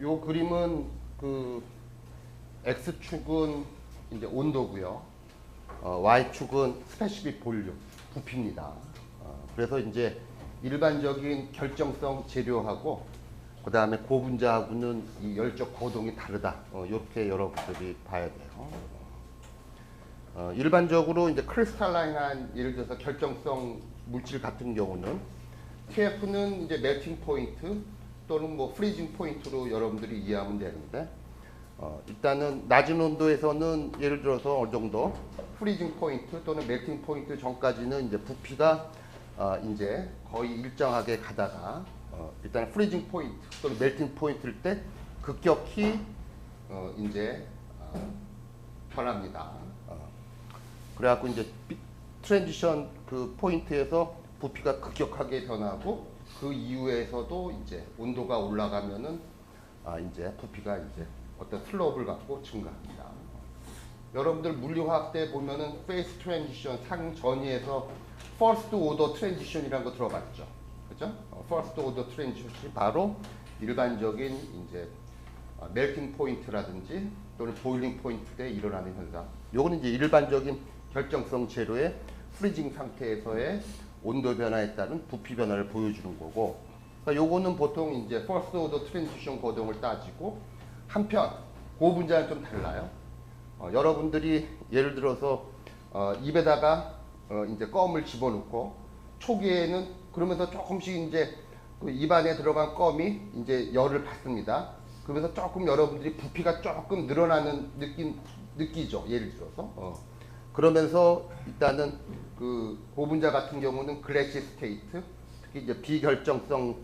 요 그림은 그 X축은 이제 온도고요. Y축은 스페시픽 볼륨, 부피입니다. 그래서 이제 일반적인 결정성 재료하고 그 다음에 고분자하고는 이 열적 거동이 다르다. 이렇게 여러분들이 봐야 돼요. 일반적으로 이제 크리스탈라인한 예를 들어서 결정성 물질 같은 경우는 TF는 이제 멜팅 포인트 또는 뭐 프리징 포인트로 여러분들이 이해하면 되는데 일단은 낮은 온도에서는 예를 들어서 어느 정도 프리징 포인트 또는 멜팅 포인트 전까지는 이제 부피가 이제 거의 일정하게 가다가 일단 프리징 포인트 또는 멜팅 포인트일 때 급격히 이제 변합니다. 그래갖고 이제 트랜지션 그 포인트에서 부피가 급격하게 변하고 그 이후에서도 이제 온도가 올라가면은 이제 부피가 이제 어떤 슬로프를 갖고 증가합니다. 여러분들 물리화학 때 보면은 페이스 트랜지션 상전위에서 퍼스트 오더 트랜지션이라는 거 들어봤죠, 그죠? 퍼스트 오더 트랜지션이 바로 일반적인 이제 멜팅 포인트라든지 또는 보일링 포인트 때 일어나는 현상. 요거는 이제 일반적인 결정성 재료의 프리징 상태에서의 온도 변화에 따른 부피 변화를 보여주는 거고, 그러니까 요거는 보통 이제 퍼스트 오더 트랜지션 거동을 따지고, 한편 고분자는 좀 달라요. 여러분들이 예를 들어서 입에다가 이제 껌을 집어넣고 초기에는 그러면서 조금씩 이제 그 입안에 들어간 껌이 이제 열을 받습니다. 그러면서 조금 여러분들이 부피가 조금 늘어나는 느끼죠. 예를 들어서 그러면서 일단은 그 고분자 같은 경우는 글래시 스테이트, 특히 이제 비결정성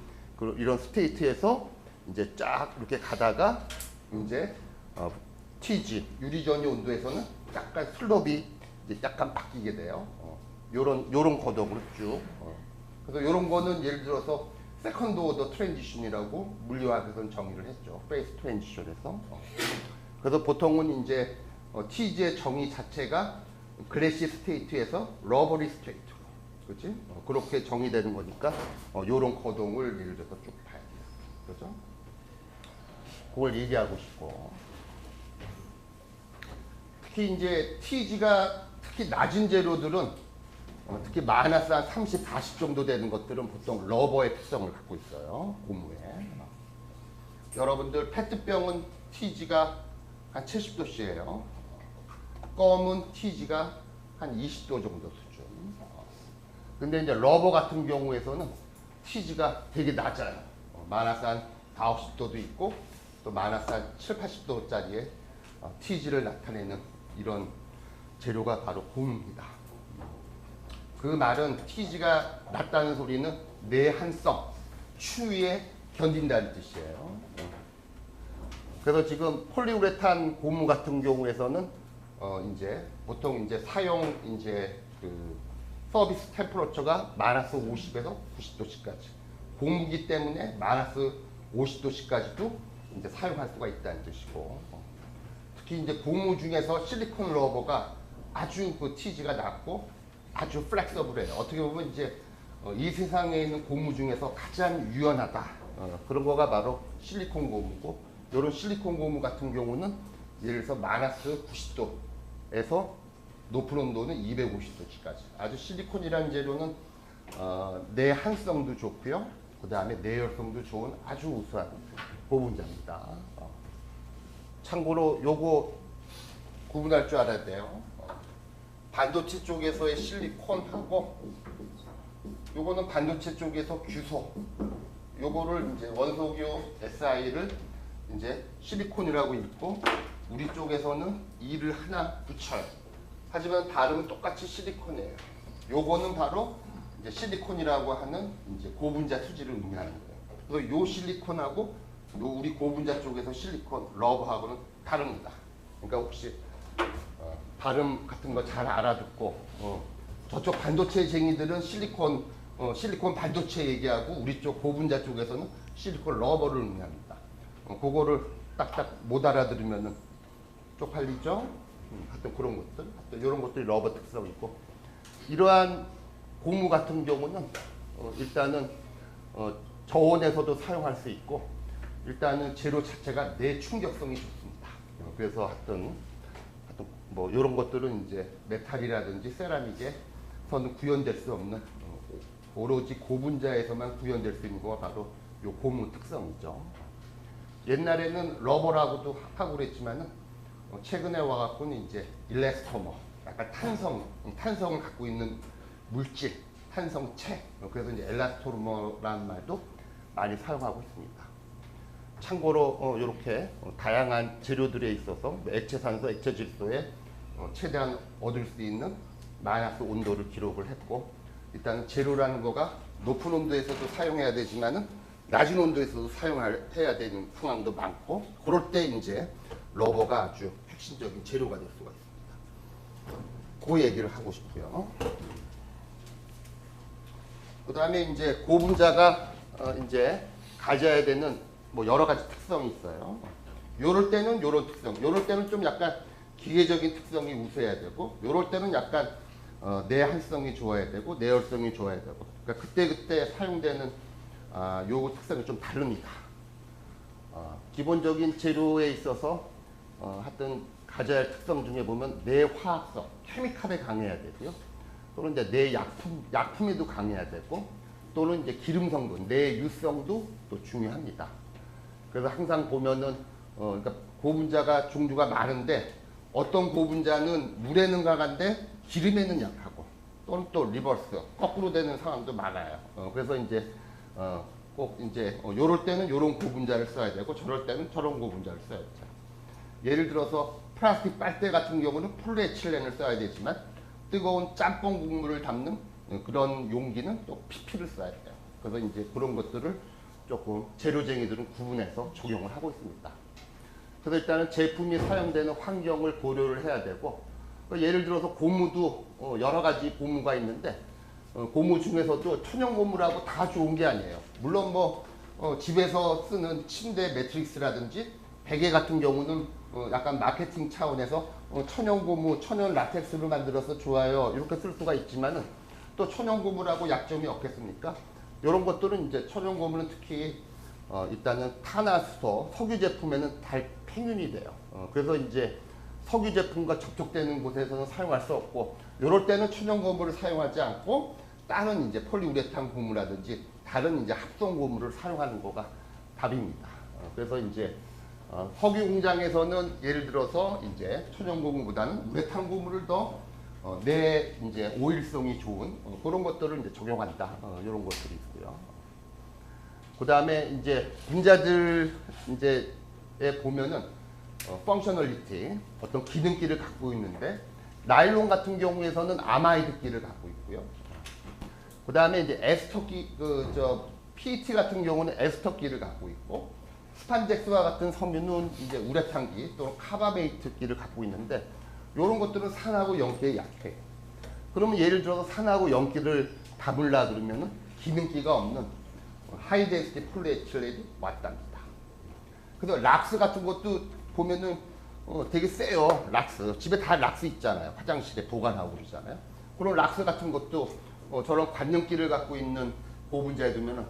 이런 스테이트에서 이제 쫙 이렇게 가다가 이제 TG 유리전이 온도에서는 약간 슬롭이 이제 약간 바뀌게 돼요. 요런 거동으로 쭉. 그래서 요런 거는 예를 들어서 세컨드 오더 트랜지션이라고 물리학에서는 정의를 했죠. 페이스 트랜지션에서. 그래서 보통은 이제 TG의 정의 자체가 글래시 스테이트에서 러버리 스테이트로, 그렇지? 그렇게 정의되는 거니까 요런 거동을 예를 들어서 쭉 봐야 돼요. 그렇죠? 그걸 얘기하고 싶고, 특히 이제 TG가 특히 낮은 재료들은 특히 마이너스 한 30, 40 정도 되는 것들은 보통 러버의 특성을 갖고 있어요. 고무에. 여러분들 페트병은 TG가 한 70도씨예요. 껌은 TG가 한 20도 정도 수준. 근데 이제 러버 같은 경우에서는 TG가 되게 낮아요. 마이너스 한 4, 50도도 있고 또 마이너스 한 7, 80도짜리의 TG를 나타내는 이런 재료가 바로 고무입니다. 그 말은 TG가 낮다는 소리는 내한성, 추위에 견딘다는 뜻이에요. 그래서 지금 폴리우레탄 고무 같은 경우에서는 이제 보통 이제 사용 이제 그 서비스 템퍼러처가 마이너스 50에서 90도씨까지, 고무기 때문에 마이너스 50도씨까지도 이제 사용할 수가 있다는 뜻이고, 특히 이제 고무 중에서 실리콘 러버가 아주 그 TG가 낮고 아주 플렉서블해요. 어떻게 보면 이제 이 세상에 있는 고무 중에서 가장 유연하다. 그런 거가 바로 실리콘 고무고, 이런 실리콘 고무 같은 경우는 예를 들어서 마이너스 90도에서 높은 온도는 250도까지. 아주 실리콘이라는 재료는 내한성도 좋고요. 그 다음에 내열성도 좋은 아주 우수한 고분자입니다. 참고로 요거 구분할 줄 알아야 돼요. 반도체 쪽에서의 실리콘하고 요거는 반도체 쪽에서 규소, 요거를 이제 원소교 SI를 이제 실리콘이라고 읽고 우리 쪽에서는 E를 하나 붙여요. 하지만 발음은 똑같이 실리콘이에요. 요거는 바로 이제 실리콘이라고 하는 이제 고분자 수지를 의미하는 거예요. 그래서 요 실리콘하고 요 우리 고분자 쪽에서 실리콘 러버하고는 다릅니다. 그러니까 혹시 발음 같은 거 잘 알아듣고 저쪽 반도체쟁이들은 실리콘 반도체 얘기하고 우리 쪽 고분자 쪽에서는 실리콘 러버를 의미합니다. 그거를 딱딱 못 알아들으면은 쪽팔리죠? 하여튼 그런 것들, 하여튼 이런 것들이 러버 특성이 있고, 이러한 고무 같은 경우는 일단은 저온에서도 사용할 수 있고 일단은 재료 자체가 내충격성이 좋습니다. 그래서 하여튼 뭐 이런 것들은 이제 메탈이라든지 세라믹에서는 구현될 수 없는 오로지 고분자에서만 구현될 수 있는 거가 바로 요 고무 특성이죠. 옛날에는 러버라고도 하고 그랬지만은 최근에 와갖고는 이제 일레스토머, 약간 탄성을 갖고 있는 물질, 탄성체, 그래서 이제 엘라스토머라는 말도 많이 사용하고 있습니다. 참고로 이렇게 다양한 재료들에 있어서 액체산소, 액체질소에 최대한 얻을 수 있는 마이너스 온도를 기록을 했고, 일단 재료라는 거가 높은 온도에서도 사용해야 되지만은 낮은 온도에서도 사용해야 되는 상황도 많고, 그럴 때 이제 러버가 아주 핵심적인 재료가 될 수가 있습니다. 그 얘기를 하고 싶고요. 그 다음에 이제 고분자가 이제 가져야 되는 뭐 여러 가지 특성이 있어요. 요럴 때는 요런 특성, 요럴 때는 좀 약간 기계적인 특성이 우세해야 되고, 요럴 때는 약간 내한성이 좋아야 되고, 내열성이 좋아야 되고, 그러니까 그때 사용되는 요 특성이 좀 다릅니다. 기본적인 재료에 있어서 하여튼 가져야 할 특성 중에 보면 내화학성, 케미칼에 강해야 되고요. 또는 이제 내약품에도 강해야 되고, 또는 이제 기름 성분, 내유성도 또 중요합니다. 그래서 항상 보면은 그러니까 고분자가 종류가 많은데, 어떤 고분자는 물에는 강한데 기름에는 약하고, 또는 또 리버스, 거꾸로 되는 상황도 많아요. 그래서 이제 꼭 이제 요럴 때는 요런 고분자를 써야 되고, 저럴 때는 저런 고분자를 써야 되죠. 예를 들어서 플라스틱 빨대 같은 경우는 폴리에틸렌을 써야 되지만, 뜨거운 짬뽕 국물을 담는 그런 용기는 또 PP를 써야 돼요. 그래서 이제 그런 것들을 조금 재료쟁이들은 구분해서 적용을 하고 있습니다. 그래서 일단은 제품이 사용되는 환경을 고려를 해야 되고, 예를 들어서 고무도 여러 가지 고무가 있는데, 고무 중에서도 천연 고무라고 다 좋은 게 아니에요. 물론 뭐 집에서 쓰는 침대 매트릭스라든지 베개 같은 경우는 약간 마케팅 차원에서 천연 고무, 천연 라텍스를 만들어서 좋아요, 이렇게 쓸 수가 있지만은, 또 천연 고무라고 약점이 없겠습니까? 이런 것들은 이제 천연 고무는 특히 일단은 탄화수소, 석유 제품에는 달팽윤이 돼요. 그래서 이제 석유 제품과 접촉되는 곳에서는 사용할 수 없고, 이럴 때는 천연 고무를 사용하지 않고 다른 이제 폴리우레탄 고무라든지 다른 이제 합성 고무를 사용하는 거가 답입니다. 그래서 이제 석유 공장에서는 예를 들어서 이제 천연 고무보다는 우레탄 고무를 더 내 이제 오일성이 좋은 그런 것들을 이제 적용한다. 이런 것들이 있고요. 그 다음에 이제 분자들 이제에 보면은 펑셔널리티, 어떤 기능기를 갖고 있는데, 나일론 같은 경우에서는 아마이드기를 갖고 있고요. 그 다음에 이제 에스터기, PET 같은 경우는 에스터기를 갖고 있고, 스판덱스와 같은 섬유는 이제 우레탄기 또는 카바메이트기를 갖고 있는데, 이런 것들은 산하고 염기에 약해요. 그러면 예를 들어서 산하고 염기를 담으려 그러면은 기능기가 없는 하이덴시티 폴리에틸렌이 왔답니다. 그래서 락스 같은 것도 보면은 되게 세요. 락스. 집에 다 락스 있잖아요. 화장실에 보관하고 그러잖아요. 그런 락스 같은 것도 저런 관용기를 갖고 있는 고분자에 두면은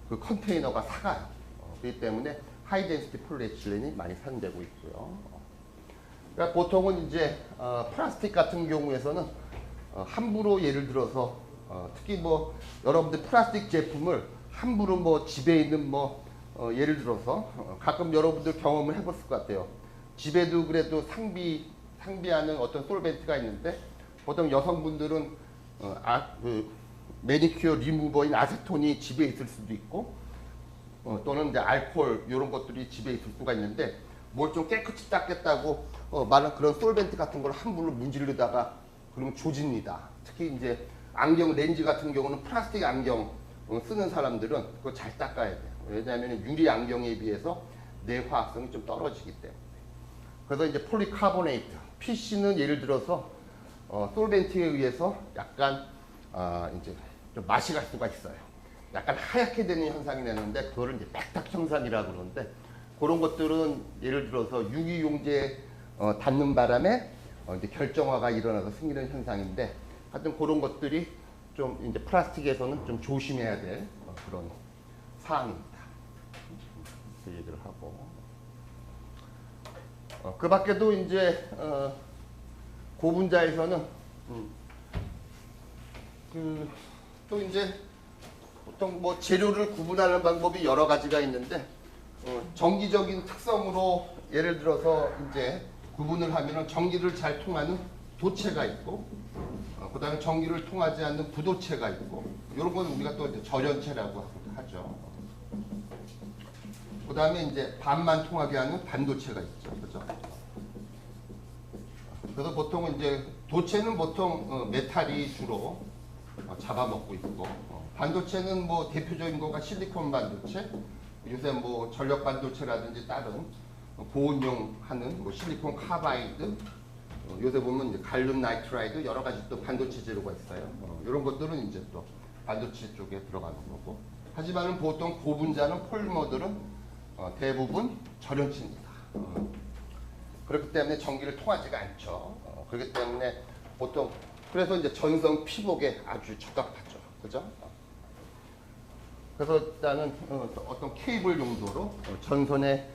그 컨테이너가 사가요. 그렇기 때문에 하이덴시티 폴리에틸렌이 많이 사용되고 있고요. 그러니까 보통은 이제 플라스틱 같은 경우에서는 함부로 예를 들어서 특히 뭐 여러분들 플라스틱 제품을 함부로 뭐 집에 있는 뭐 예를 들어서 가끔 여러분들 경험을 해봤을 것 같아요. 집에도 그래도 상비하는 어떤 솔벤트가 있는데, 보통 여성분들은 그 매니큐어 리무버인 아세톤이 집에 있을 수도 있고, 또는 이제 알코올 이런 것들이 집에 있을 수가 있는데, 뭘 좀 깨끗이 닦겠다고 말한 그런 솔벤트 같은 걸 함부로 문지르다가 그러면 조집니다. 특히 이제 안경 렌즈 같은 경우는 플라스틱 안경 쓰는 사람들은 그거 잘 닦아야 돼요. 왜냐하면 유리 안경에 비해서 내화학성이 좀 떨어지기 때문에. 그래서 이제 폴리카보네이트, PC는 예를 들어서 솔벤트에 의해서 약간 이제 좀 맛이 갈 수가 있어요. 약간 하얗게 되는 현상이 나는데, 그거를 이제 백탁 현상이라고 그러는데, 그런 것들은 예를 들어서 유기용제에 닿는 바람에 이제 결정화가 일어나서 생기는 현상인데, 하여튼 그런 것들이 좀 이제 플라스틱에서는 좀 조심해야 될 그런 사항입니다. 이렇게 얘기를 하고 그 밖에도 이제 고분자에서는 또 이제 보통 뭐 재료를 구분하는 방법이 여러 가지가 있는데 정기적인 특성으로 예를 들어서 이제 구분을 하면은 전기를 잘 통하는 도체가 있고 그다음에 전기를 통하지 않는 부도체가 있고 이런 건 우리가 또 이제 절연체라고 하죠. 그다음에 이제 반만 통하게 하는 반도체가 있죠. 그죠? 그래서 보통은 이제 도체는 보통 메탈이 주로 잡아먹고 있고 반도체는 뭐 대표적인 거가 실리콘 반도체, 요새 뭐 전력 반도체라든지 다른 보온용 하는 뭐 실리콘 카바이드, 요새 보면 이제 갈륨 나이트라이드 여러 가지 또 반도체 재료가 있어요. 이런 것들은 이제 또 반도체 쪽에 들어가는 거고. 하지만은 보통 고분자는 폴리머들은 대부분 절연체입니다. 그렇기 때문에 전기를 통하지가 않죠. 그렇기 때문에 보통 그래서 이제 전선 피복에 아주 적합하죠. 그죠? 그래서 일단은 어떤 케이블 용도로 전선에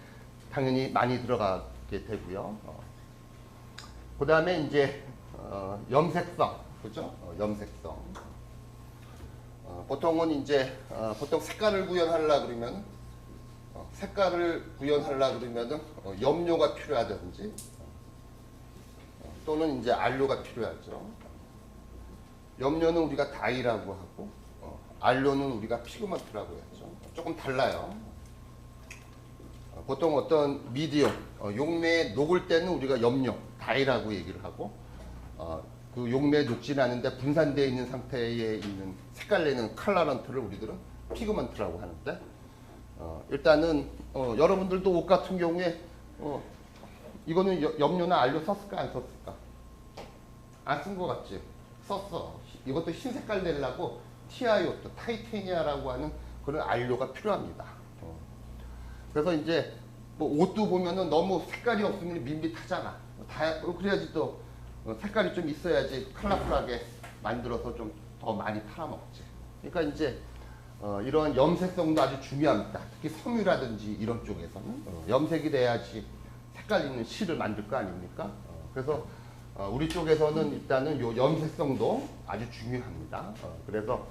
당연히 많이 들어가게 되고요. 그 다음에 이제 염색성, 그죠? 염색성. 보통은 이제 보통 색깔을 구현하려 그러면 염료가 필요하든지 또는 이제 안료가 필요하죠. 염료는 우리가 다이라고 하고 안료는 우리가 피그먼트라고 했죠. 조금 달라요. 보통 어떤 미디엄, 용매에 녹을 때는 우리가 염료, 다이라고 얘기를 하고 그 용매에 녹지는 않은데 분산되어 있는 상태에 있는 색깔 내는 컬러런트를 우리들은 피그먼트라고 하는데 일단은 여러분들도 옷 같은 경우에 이거는 염료나 안료 썼을까 안 썼을까? 안 쓴 것 같지? 썼어. 이것도 흰 색깔 내려고 TiO2, 타이테니아라고 하는 그런 안료가 필요합니다. 그래서 이제 뭐 옷도 보면은 너무 색깔이 없으면 밋밋하잖아. 그래야지 또 색깔이 좀 있어야지 컬러풀하게 만들어서 좀 더 많이 팔아먹지. 그러니까 이제 이런 염색성도 아주 중요합니다. 특히 섬유라든지 이런 쪽에서는 염색이 돼야지 색깔 있는 실을 만들 거 아닙니까? 그래서 우리 쪽에서는 일단은 요 염색성도 아주 중요합니다. 그래서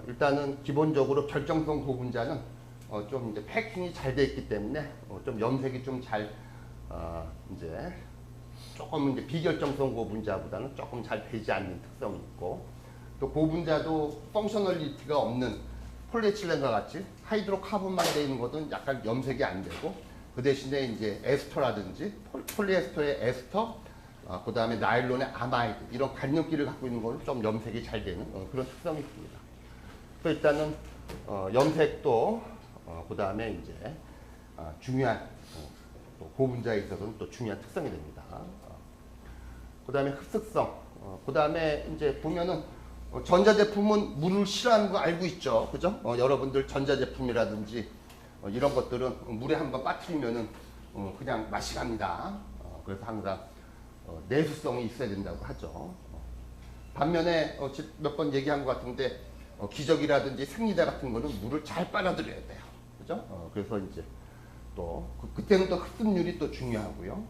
일단은 기본적으로 결정성 고분자는 좀 이제 패킹이 잘 돼 있기 때문에 좀 염색이 좀 잘 이제 조금 이제 비결정성 고분자보다는 조금 잘 되지 않는 특성이 있고 또 고분자도 펑셔널리티가 없는 폴리에틸렌과 같이 하이드로카본만 되어 있는 것은 약간 염색이 안 되고 그 대신에 이제 에스터라든지 폴리에스터의 에스터 그 다음에 나일론의 아마이드 이런 간염기를 갖고 있는 것은 좀 염색이 잘 되는 그런 특성이 있습니다. 또 일단은 염색도 그 다음에 이제 중요한 또 고분자에 있어서는 또 중요한 특성이 됩니다. 그 다음에 흡습성, 그 다음에 이제 보면은 전자제품은 물을 싫어하는 거 알고 있죠, 그죠? 여러분들 전자제품이라든지 이런 것들은 물에 한번 빠뜨리면은 그냥 맛이 갑니다. 그래서 항상 내수성이 있어야 된다고 하죠. 반면에 몇 번 얘기한 것 같은데 기저귀라든지 생리대 같은 거는 물을 잘 빨아들여야 돼요, 그죠? 그래서 이제 또 그때는 또 흡습률이 또 중요하고요.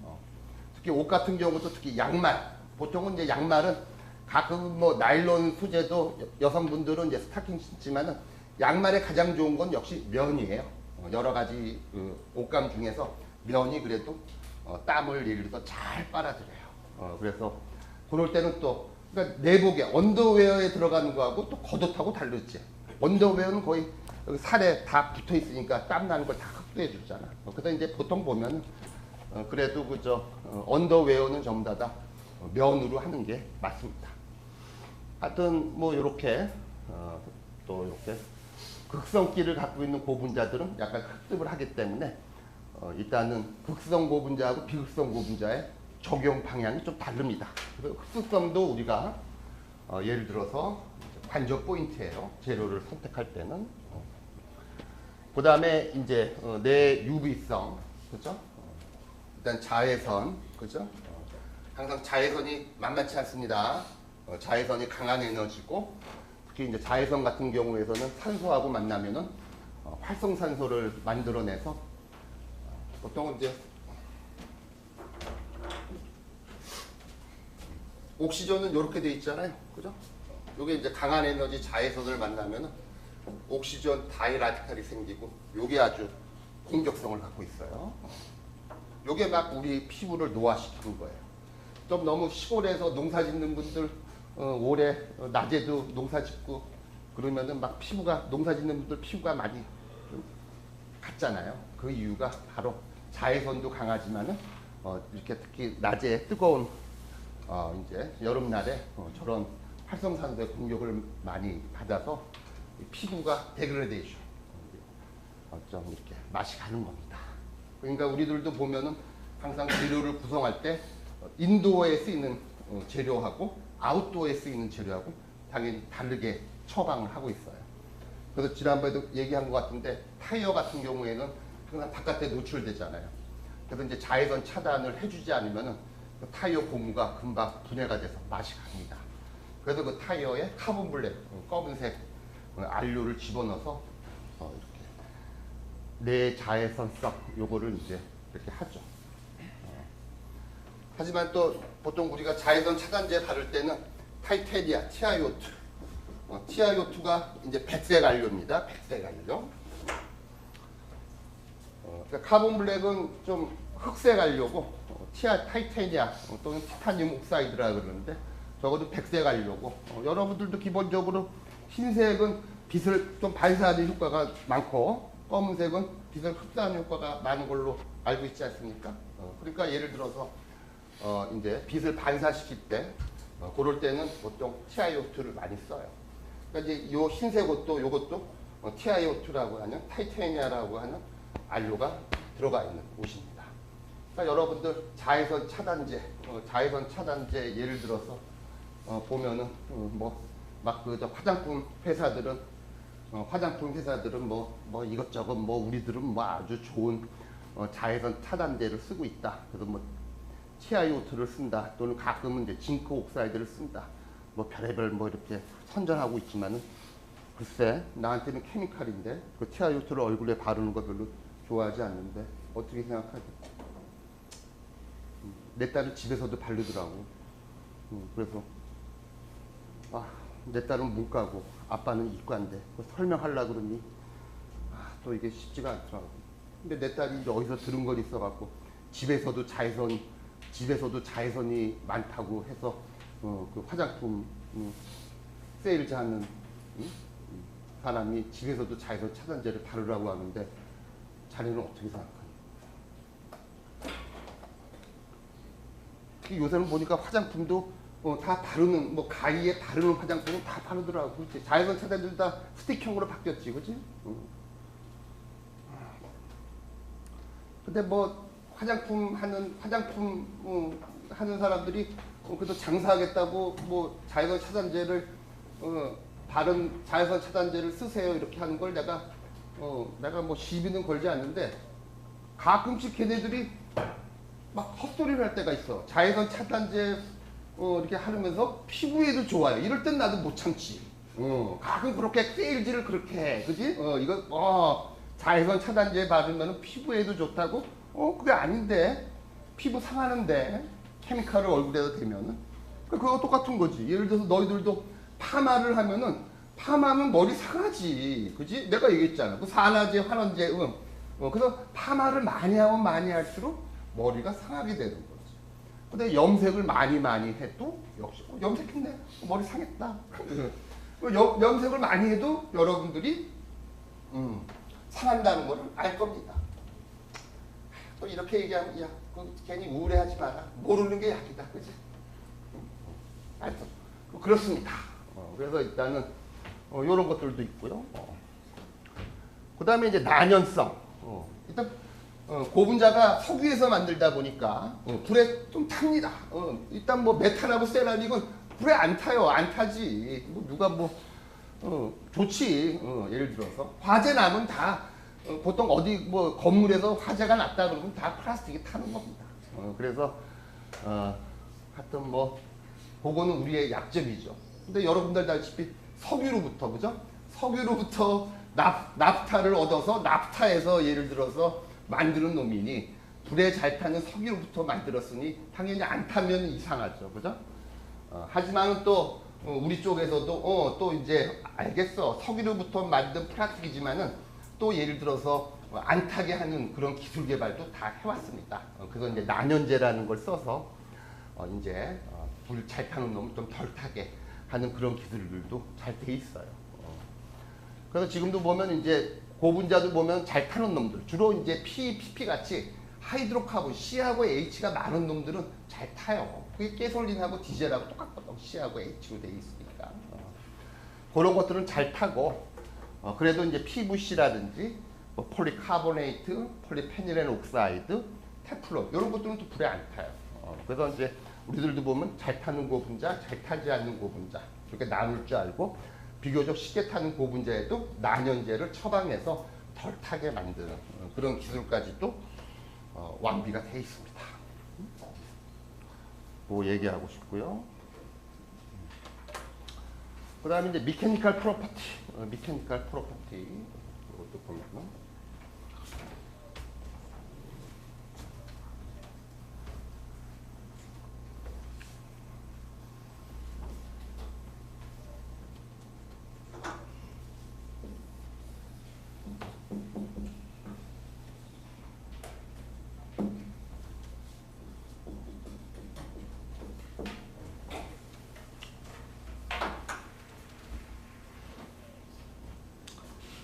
특히 옷 같은 경우도 특히 양말, 보통은 이제 양말은 가끔 뭐 나일론 소재도 여성분들은 이제 스타킹 신지만은 양말에 가장 좋은 건 역시 면이에요. 여러 가지 그 옷감 중에서 면이 그래도 땀을 예를 들어서 잘 빨아들여요. 그래서 그럴 때는 또 그러니까 내복에 언더웨어에 들어가는 거하고 또 겉옷하고 다르지. 언더웨어는 거의 여기 살에 다 붙어 있으니까 땀 나는 걸 다 흡수해 주잖아. 그래서 이제 보통 보면 그래도 그저 언더웨어는 전부 다 면으로 하는 게 맞습니다. 하여튼 뭐 이렇게 또 이렇게 극성기를 갖고 있는 고분자들은 약간 흡습을 하기 때문에 일단은 극성 고분자하고 비극성 고분자의 적용 방향이 좀 다릅니다. 그래서 흡습성도 우리가 예를 들어서 관전 포인트예요. 재료를 선택할 때는. 그 다음에 이제 내 유비성, 그죠? 일단 자외선, 그죠? 항상 자외선이 만만치 않습니다. 자외선이 강한 에너지고 특히 이제 자외선 같은 경우에서는 산소하고 만나면은 활성산소를 만들어내서 보통은 이제 옥시전은 이렇게 돼 있잖아요, 그죠? 요게 이제 강한 에너지 자외선을 만나면 옥시전 다이라디칼이 생기고 요게 아주 공격성을 갖고 있어요. 요게 막 우리 피부를 노화시키는 거예요. 좀 너무 시골에서 농사 짓는 분들 올해 낮에도 농사 짓고 그러면은 막 피부가 농사 짓는 분들 피부가 많이 좀 같잖아요. 그 이유가 바로 자외선도 강하지만은 이렇게 특히 낮에 뜨거운 이제 여름날에 저런 활성산소의 공격을 많이 받아서 피부가 데그레데이션 좀 이렇게 맛이 가는 겁니다. 그러니까 우리들도 보면은 항상 재료를 구성할 때 인도어에 쓰이는 재료하고 아웃도어에 쓰이는 재료하고 당연히 다르게 처방을 하고 있어요. 그래서 지난번에도 얘기한 것 같은데 타이어 같은 경우에는 항상 바깥에 노출되잖아요. 그래서 이제 자외선 차단을 해주지 않으면은 그 타이어 고무가 금방 분해가 돼서 맛이 갑니다. 그래서 그 타이어에 카본 블랙, 검은색 안료를 집어넣어서 이렇게 내자외선성 요거를 이제 이렇게 하죠. 하지만 또 보통 우리가 자외선 차단제 바를 때는 타이테니아, TiO2, TiO2가 이제 백색 안료입니다. 백색 안료. 그러니까 카본 블랙은 좀 흑색 안료고 타이테니아 또는 티타늄 옥사이드라 그러는데 적어도 백색 안료고 여러분들도 기본적으로 흰색은 빛을 좀 반사하는 효과가 많고 검은색은 빛을 흡수하는 효과가 많은 걸로 알고 있지 않습니까? 그러니까 예를 들어서 이제 빛을 반사시킬 때 그럴 때는 보통 TiO2를 많이 써요. 그러니까 이제 요 흰색 옷도 요것도 TiO2라고 하는 타이테니아라고 하는 안료가 들어가 있는 옷입니다. 그러니까 여러분들 자외선 차단제, 자외선 차단제 예를 들어서 보면은 막 그 화장품 회사들은 뭐 이것저것 뭐 우리들은 뭐 아주 좋은 자외선 차단제를 쓰고 있다. 그래서 뭐 TiO2를 쓴다. 또는 가끔은 이제 징크 옥사이드를 쓴다. 뭐 별의별 뭐 이렇게 선전하고 있지만은 글쎄 나한테는 케미칼인데 그 TiO2를 얼굴에 바르는 거 별로 좋아하지 않는데 어떻게 생각하지? 내 딸은 집에서도 바르더라고. 그래서 내 딸은 문과고 아빠는 이과인데 설명하려고 그러니 또 이게 쉽지가 않더라고. 근데 내 딸이 이제 어디서 들은 걸 있어갖고 집에서도 자외선이 많다고 해서 그 화장품 세일즈 하는 사람이 집에서도 자외선 차단제를 바르라고 하는데 자네는 어떻게 생각하니? 요새는 보니까 화장품도 다 바르는 뭐 가위에 바르는 화장품은 다 바르더라고. 그치? 자외선 차단제도 다 스틱형으로 바뀌었지, 그렇지? 근데 뭐 화장품 하는 사람들이 그래도 장사하겠다고 뭐 자외선 차단제를 바른 자외선 차단제를 쓰세요 이렇게 하는 걸 내가 뭐 시비는 걸지 않는데 가끔씩 걔네들이 막 헛소리를 할 때가 있어. 자외선 차단제 이렇게 하면서 피부에도 좋아요. 이럴 땐 나도 못 참지. 가끔 그렇게 세일즈를 그렇게 해. 그지? 이거 자외선 차단제 바르면 피부에도 좋다고? 그게 아닌데. 피부 상하는데. 케미칼을 얼굴에다 대면은. 그거 똑같은 거지. 예를 들어서 너희들도 파마를 파마는 머리 상하지. 그지? 내가 얘기했잖아. 그 산화제, 환원제, 그래서 파마를 많이 하면 많이 할수록 머리가 상하게 되는 거지. 근데 염색을 많이 해도 역시 염색했네. 머리 상했다. 염색을 많이 해도 여러분들이 상한다는 거를 알 겁니다. 또 이렇게 얘기하면 야, 괜히 우울해하지 마라. 모르는 게 약이다. 그지? 그렇습니다. 그래서 일단은 이런 것들도 있고요. 그 다음에 이제 난연성. 일단 고분자가 석유에서 만들다 보니까 불에 좀 탑니다. 일단 뭐 메탄하고 세라믹은 불에 안 타요. 안 타지. 뭐 누가 좋지. 예를 들어서 화재 나면 다 보통 어디 뭐 건물에서 화재가 났다 그러면 다 플라스틱이 타는 겁니다. 그래서 하여튼 뭐 그거는 우리의 약점이죠. 근데 여러분들 알다시피 석유로부터 그죠? 석유로부터 납타를 얻어서 납타에서 예를 들어서 만드는 놈이니 불에 잘 타는 석유로부터 만들었으니 당연히 안 타면 이상하죠, 그죠? 하지만은 또 우리 쪽에서도 또 이제 알겠어, 석유로부터 만든 플라스틱이지만은 또 예를 들어서 안 타게 하는 그런 기술 개발도 다 해왔습니다. 그건 이제 난연제라는 걸 써서 이제 불 잘 타는 놈 좀 덜 타게 하는 그런 기술들도 잘 돼 있어요. 그래서 지금도 보면 이제 고분자도 보면 잘 타는 놈들 주로 이제 PP 같이 하이드로카본 C하고 H가 많은 놈들은 잘 타요. 그게 가솔린하고 디젤하고 똑같거든. C하고 H로 돼 있으니까. 그런 것들은 잘 타고 그래도 이제 PVC라든지 뭐 폴리카보네이트, 폴리페닐렌 옥사이드, 테플론 이런 것들은 또 불에 안 타요. 그래서 이제 우리들도 보면 잘 타는 고분자, 잘 타지 않는 고분자 이렇게 나눌 줄 알고 비교적 쉽게 타는 고분자에도 난연제를 처방해서 덜 타게 만드는 그런 기술까지도 완비가 돼 있습니다. 뭐 얘기하고 싶고요. 그 다음에 이제 미케니컬 프로퍼티, 미케니컬 프로퍼티 이것도 보면은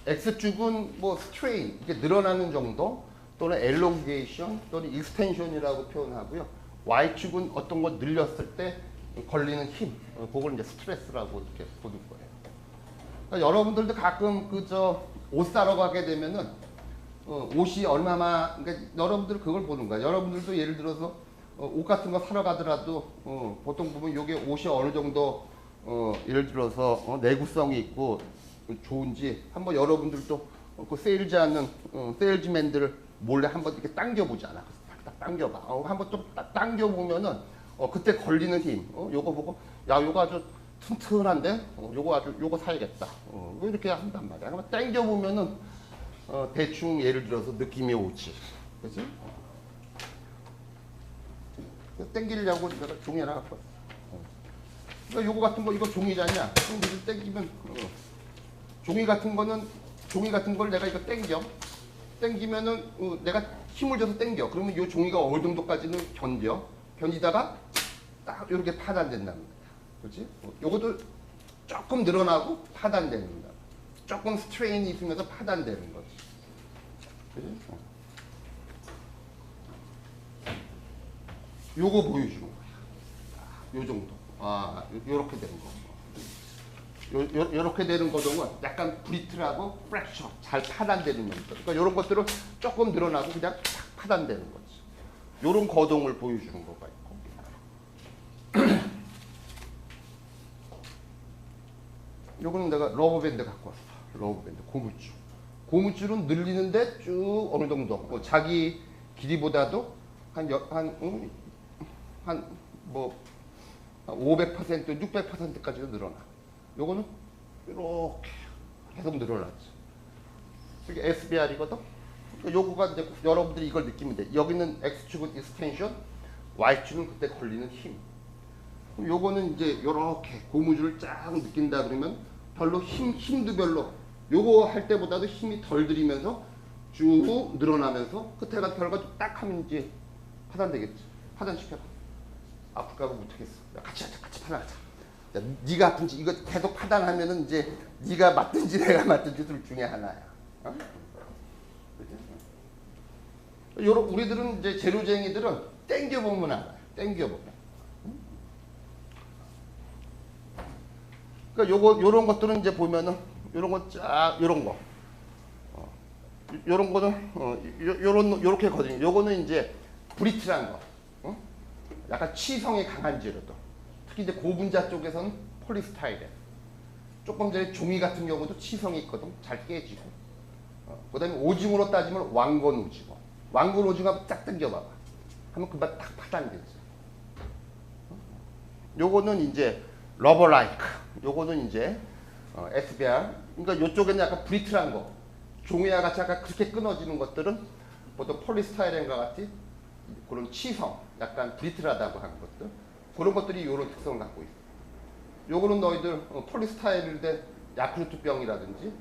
X축은 뭐 스트레인, 이게 늘어나는 정도 또는 엘롱게이션 또는 익스텐션이라고 표현하고요. Y축은 어떤 거 늘렸을 때 걸리는 힘, 그걸 이제 스트레스라고 이렇게 보는 거예요. 그러니까 여러분들도 가끔 옷 사러 가게 되면은 옷이 얼마나, 그러니까 여러분들 그걸 보는 거야. 여러분들도 예를 들어서 옷 같은 거 사러 가더라도 보통 보면 요게 옷이 어느 정도 예를 들어서 내구성이 있고 좋은지 한번 여러분들도 그 세일즈하는 세일즈맨들을 몰래 한번 이렇게 당겨보잖아. 딱 당겨봐. 한번 좀 당겨보면은 그때 걸리는 힘, 요거 보고 야 요거 아주 튼튼한데, 요거 사야겠다. 이렇게 한단 말이야. 한번 당겨보면은 대충 예를 들어서 느낌이 오지, 그렇지? 당기려고 내가 종이 하나 갖고 왔어. 그러니까 요거 같은 거 이거 종이잖냐? 종이를 당기면 종이 같은 걸 내가 이거 당기면은 내가 힘을 줘서 당겨. 그러면 이 종이가 어느 정도까지는 견디다가 딱 이렇게 파단된답니다. 그렇지? 요것도 조금 늘어나고 파단되는 거야. 조금 스트레인이 있으면서 파단되는 거지. 그렇지? 요거 보여주는 거야. 요 정도. 요렇게 되는 거. 요렇게 되는 거동은 약간 브리틀하고 프랙처 잘 파단되는 놈들. 그러니까 이런 것들은 조금 늘어나고 그냥 탁 파단되는 거지. 요런 거동을 보여주는 거가 있고. 요거는 내가 러버밴드 갖고 왔어. 러버밴드 고무줄. 고무줄은 늘리는데 쭉 어느 정도 자기 길이보다도 한 500%, 600%까지도 늘어나. 요거는 이렇게 계속 늘어났지. 이게 SBR이거든. 요거가 이제 여러분들이 이걸 느끼면 돼. 여기는 X축은 익스텐션, Y축은 그때 걸리는 힘. 요거는 이제 이렇게 고무줄을 쫙 느낀다 그러면 별로 힘도 별로. 요거 할 때보다도 힘이 덜 들이면서 쭉 늘어나면서 끝에 가서 결과 딱 하면 이제 파단되겠지. 파단시켜봐. 아플까봐 못하겠어. 야, 같이 파단하자. 야, 네가 아픈지 이거 계속 파단하면은 이제 네가 맞든지 내가 맞든지 둘 중에 하나야. 우리들은 이제 재료쟁이들은 땡겨보면 알아요. 땡겨보면. 그러니까 요런 것들은 이제 보면은 요런 거 쫙 요런 거. 요런 거는 요렇게 거든요. 요거는 이제 브리틀한 거. 약간 치성이 강한 재료도. 특히 이제 고분자 쪽에서는 폴리스타이렌. 조금 전에 종이 같은 경우도 치성이 있거든. 잘 깨지고. 그 다음에 오징어로 따지면 왕건 오징어. 왕건 오징어 쫙 당겨봐봐. 하면 금방 딱 파단되지. 요거는 이제 러버라이크. 요거는 이제 SBR. 그러니까 요쪽에는 약간 브리틀한 거. 종이와 같이 약간 그렇게 끊어지는 것들은 보통 폴리스타이렌과 같이 그런 치성, 약간 브리틀하다고 하는 것들, 그런 것들이 이런 특성을 갖고 있어. 요거는 너희들 폴리스타이렌 된 야쿠르트병이라든지,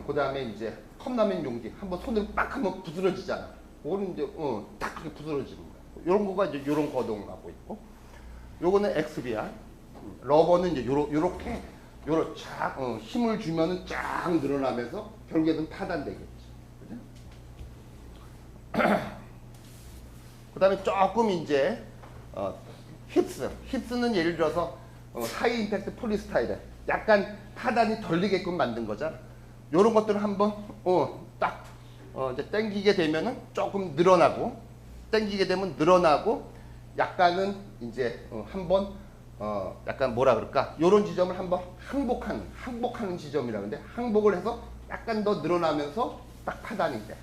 그 다음에 이제 컵라면 용기 한번 손으로 빡 하면 부스러지잖아. 그거는 이제 딱 그렇게 부스러지는 거야. 요런 거가 이제 요런 거동을 갖고 있고, 요거는 엑스비아. 러버는 이제 요렇게 쫙 힘을 주면은 쫙 늘어나면서 결국에는 파단되겠지. 그 다음에 조금 이제 힙스는 예를 들어서 하이 임팩트 폴리스타이렌, 약간 파단이 덜 되게끔 만든 거잖아. 요런 것들을 한번 딱 이제 당기게 되면은 조금 늘어나고, 당기게 되면 늘어나고, 약간은 이제 한번 약간 뭐라 그럴까, 요런 지점을 한번 항복하는 지점이라 그러는데, 항복을 해서 약간 더 늘어나면서 딱 파단이 돼.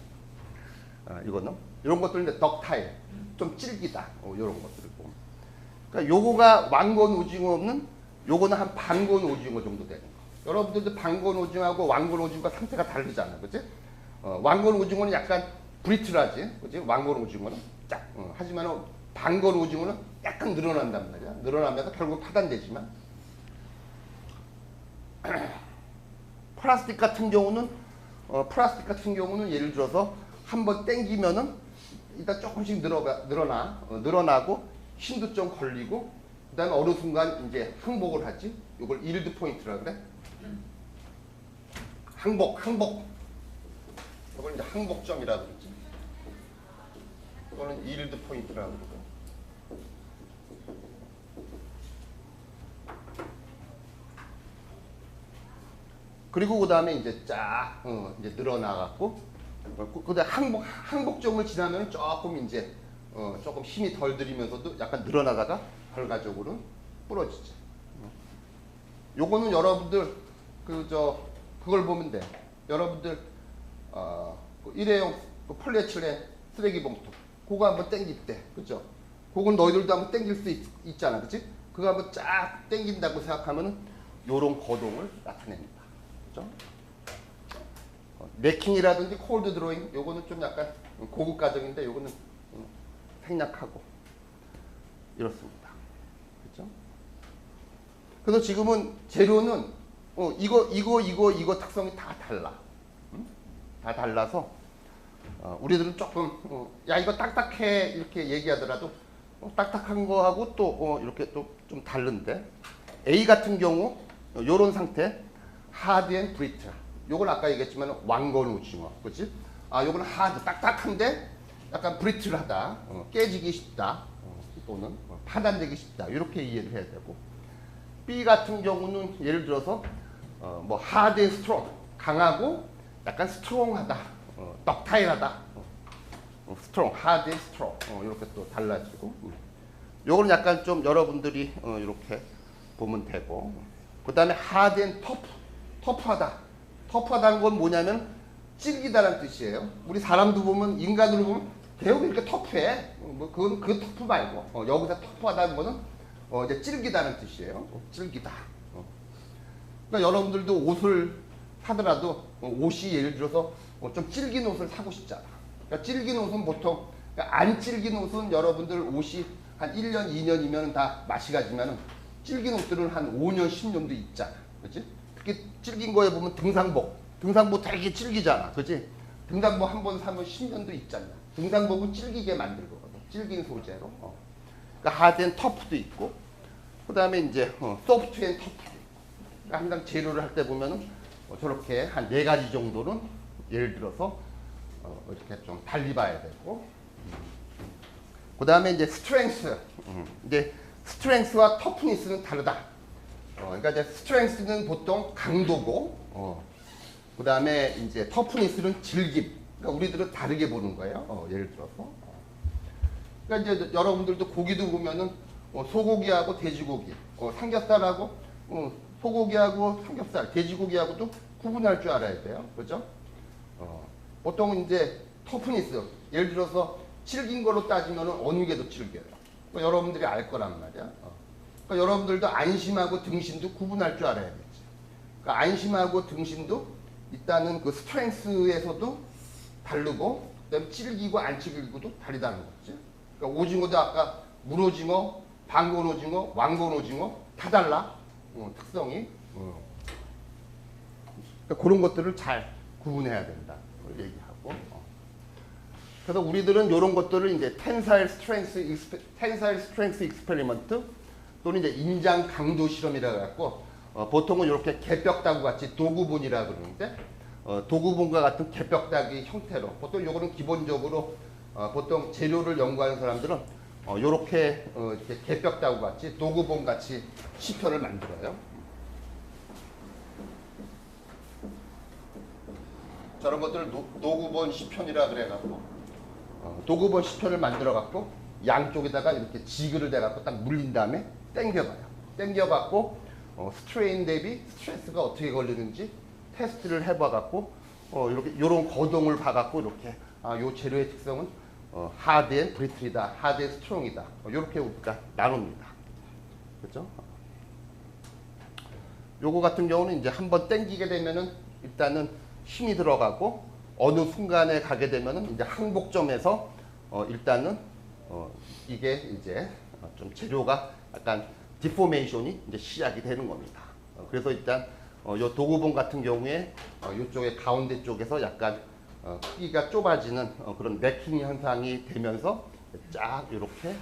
이거는 이런 것들은 이제 덕타일, 좀 질기다. 요런 것들을 보면. 그러니까 요거가 왕건 오징어는, 요거는 한 반건 오징어 정도 되는 거. 여러분들도 반건 오징어하고 왕건 오징어가 상태가 다르잖아, 그치? 왕건 오징어는 약간 브리틀하지, 그치? 왕건 오징어는 딱. 하지만 반건 오징어는 약간 늘어난단 말이야. 늘어나면서 결국 파단되지만, 플라스틱 같은 경우는 예를 들어서 한번 당기면은 일단 조금씩 늘어나고 힘도 좀 걸리고, 그 다음에 어느 순간 이제 항복을 하지. 이걸 일드 포인트라 그래. 항복. 이걸 이제 항복점이라 그러지. 이거는 일드 포인트라 그러고. 그리고 그 다음에 이제 쫙 이제 늘어나갖고, 그다음 항복점을 지나면 조금 이제 조금 힘이 덜 들이면서도 약간 늘어나다가 결과적으로는 부러지죠. 요거는 여러분들 그걸 보면 돼. 여러분들 일회용 폴리에틸렌 쓰레기 봉투 그거 한번 당길 때, 그죠? 그건 너희들도 한번 당길 수 있잖아, 그치? 그거 한번 쫙 당긴다고 생각하면은 요런 거동을 나타냅니다, 그죠? 네킹이라든지 콜드 드로잉, 요거는 좀 약간 고급 과정인데, 요거는 생략하고 이렇습니다, 그렇죠? 그래서 지금은 재료는 이거 특성이 다 달라. 다 달라서 우리들은 조금 야 이거 딱딱해 이렇게 얘기하더라도 딱딱한 거하고 또 이렇게 또 좀 다른데, A 같은 경우 요런 상태 하드 앤 브리틀, 요건 아까 얘기했지만 왕건 오징어, 그렇지? 요건 하드 딱딱한데 약간 브리틀하다, 깨지기 쉽다, 또는 파단되기 쉽다, 이렇게 이해를 해야 되고, B 같은 경우는 예를 들어서 뭐 하드 앤 스트롱, 강하고 약간 스트롱하다, 덕타일하다, 스트롱, 하드 앤 스트롱, 이렇게 또 달라지고, 요거는 약간 좀 여러분들이 이렇게 보면 되고, 그 다음에 하드 앤 터프하다. 터프하다는 건 뭐냐면 질기다라는 뜻이에요. 우리 사람도 보면, 인간으로 보면 대부분 이렇게 터프해. 그건 그 터프 말고, 여기서 터프하다는 거는 이제 질기다는 뜻이에요. 질기다. 그러니까 여러분들도 옷을 사더라도 옷이 예를 들어서 좀 질긴 옷을 사고 싶잖아. 그러니까 질긴 옷은 보통, 그러니까 안 질긴 옷은 여러분들 옷이 한 1년, 2년이면 다 맛이 가지만, 질긴 옷들은 한 5년, 10년도 있잖아. 그치? 특히 질긴 거에 보면 등산복 되게 질기잖아. 그치? 등산복 한 번 사면 10년도 있잖아. 등산복은 질기게 만들거든. 질긴 소재로. 그러니까 하드 앤 터프도 있고, 그 다음에 이제 소프트 앤 터프도 있고. 그러니까 항상 재료를 할 때 보면은 저렇게 한 4가지 정도는 예를 들어서 이렇게 좀 달리 봐야 되고, 그 다음에 이제 스트렝스. 이제 스트렝스와 터프니스는 다르다. 그러니까 이제 스트렝스는 보통 강도고, 그 다음에 이제 터프니스는 질김. 그러니까 우리들은 다르게 보는 거예요. 예를 들어서. 그러니까 이제 여러분들도 고기도 보면은 소고기하고 돼지고기, 삼겹살하고 소고기하고 삼겹살, 돼지고기하고도 구분할 줄 알아야 돼요. 그죠? 보통은 이제 터프니스, 예를 들어서 질긴 걸로 따지면 어느 게 더 질겨요? 그러니까 여러분들이 알 거란 말이야. 그러니까 여러분들도 안심하고 등심도 구분할 줄 알아야겠지. 그러니까 안심하고 등심도 일단은 그 스트렝스에서도 다르고, 그다음에 질기고 안 질기고도 다르다는 거지. 그러니까 오징어도 아까 물오징어, 방건오징어, 왕건오징어 다 달라. 특성이. 그러니까 그런 것들을 잘 구분해야 된다. 얘기하고. 그래서 우리들은 이런 것들을 이제 텐사일 스트렝스 익스페리먼트 또는 이제 인장 강도 실험이라고 해갖고 보통은 이렇게 개벽다구 같이 도구본이라 그러는데 도구본과 같은 개벽다구의 형태로 보통 요거는 기본적으로 보통 재료를 연구하는 사람들은 요렇게 이렇게 개벽다구 같이 도구본 같이 시편을 만들어요. 저런 것들을 도구본 시편이라 그래갖고 도구본 시편을 만들어 갖고 양쪽에다가 이렇게 지그를 대갖고 딱 물린 다음에 당겨봐요. 당겨갖고 스트레인 대비 스트레스가 어떻게 걸리는지 테스트를 해봐갖고 이렇게 요런 거동을 봐갖고 이렇게 요 재료의 특성은 하드 앤 브리틀이다, 하드 앤 스트롱이다. 이렇게 우리가 나눕니다. 그렇죠? 요거 같은 경우는 이제 한번 당기게 되면은 일단은 힘이 들어가고 어느 순간에 가게 되면은 이제 항복점에서 일단은 이게 이제 좀 재료가 약간 디포메이션이 이제 시작이 되는 겁니다. 그래서 일단 요 도구본 같은 경우에 이쪽에 가운데 쪽에서 약간 크기가 좁아지는 그런 맥킹 현상이 되면서 쫙 이렇게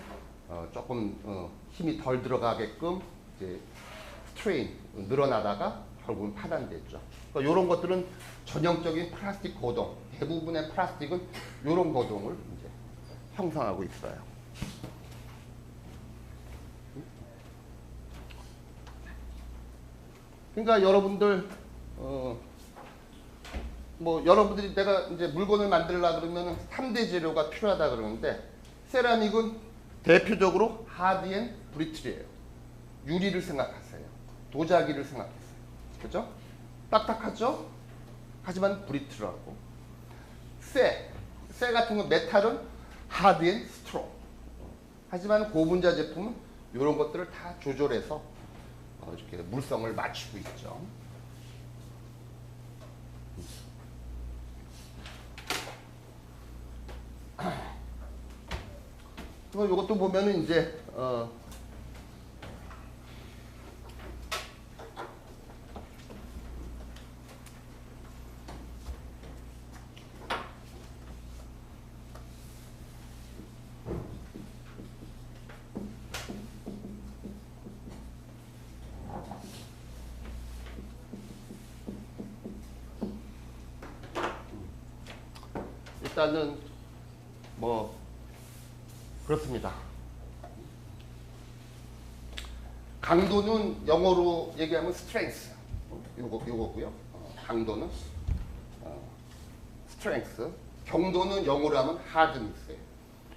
조금 힘이 덜 들어가게끔 이제 스트레인 늘어나다가 결국은 파단됐죠. 그러니까 이런 것들은 전형적인 플라스틱 고동, 대부분의 플라스틱은 이런 고동을 이제 형성하고 있어요. 그러니까 여러분들 뭐 여러분들이 내가 이제 물건을 만들려고 그러면 3대 재료가 필요하다 그러는데 세라믹은 대표적으로 하드 앤 브리틀이에요. 유리를 생각하세요. 도자기를 생각하세요. 그렇죠? 딱딱하죠? 하지만 브리틀하고 쇠 같은 건 메탈은 하드 앤 스트롱. 하지만 고분자 제품은 이런 것들을 다 조절해서 이렇게 물성을 맞추고 있죠. 이것도 보면은 이제 일단은 뭐 그렇습니다. 강도는 영어로 얘기하면 strength 요거고요. 강도는 strength, 경도는 영어로 하면 hardness예요.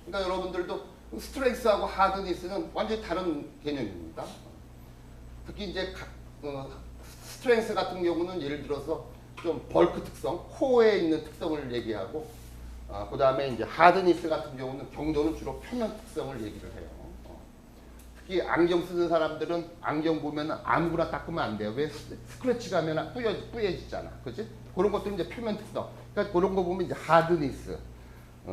그러니까 여러분들도 strength하고 hardness는 완전히 다른 개념입니다. 특히 이제 strength 같은 경우는 예를 들어서 좀 벌크 특성, 코어에 있는 특성을 얘기하고 그 다음에 이제 하드니스 같은 경우는 경도는 주로 표면 특성을 얘기를 해요. 특히 안경 쓰는 사람들은 안경 보면 아무거나 닦으면 안 돼요. 왜 스크래치 가면 뿌얘지잖아. 그치? 그런 것들은 이제 표면 특성. 그러니까 그런 거 보면 이제 하드니스.